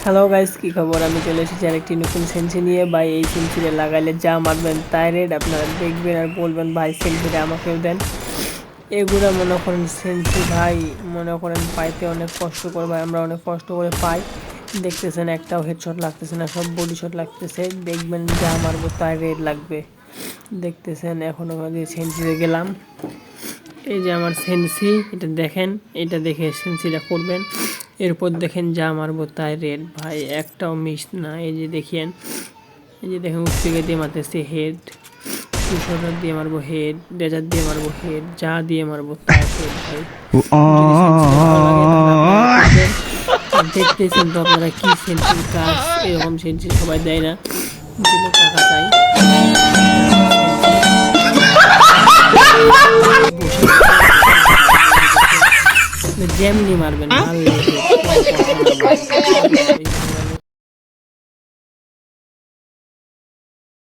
Hello guys, কি খবর? আমি চলে এসেছি আরেকটি নতুন সেন্সি নিয়ে। ভাই এই সেন্সিটা লাগাইলে যা মারবেন তাই রেড, আপনারা দেখবেন আর বলবেন ভাই সেন্সিটা আমাকেও দেন। এগুলো মনে করেন সেন্সি ভাই, মনে করেন পাইতে অনেক কষ্ট করে ভাই, আমরা অনেক কষ্ট করে পাই। দেখতেছেন একটাও হেডশট লাগতেছে না, সব বডি শট লাগতেছে। দেখবেন যা মারবো তাই রেড লাগবে। দেখতেছেন এখন আমাদের সেন্সিতে গেলাম। এই যে আমার সেন্সি, এটা দেখেন, এটা দেখে সেন্সিটা করবেন। এরপর দেখেন যা মারবো তাই রেড ভাই, একটাও মিস না। এই যে দেখেন, এই যে দেখেন উৎসিকে দিয়ে মারতেছি হেড, টুশটার দিয়ে মারবো হেড, ডেজার দিয়ে মারবো হেড, যা দিয়ে মারবো তাই হেড ভাই। যদি সেন্সিটা ভালো লাগে তাহলে আপনারা করবেন। আর দেখতেছেন তো আপনারা কি সেন্সির কাজ, এরকম সেন্সি সবাই দেয় না, দিলে টাকা চাই। যেমনি মারবেন মারলে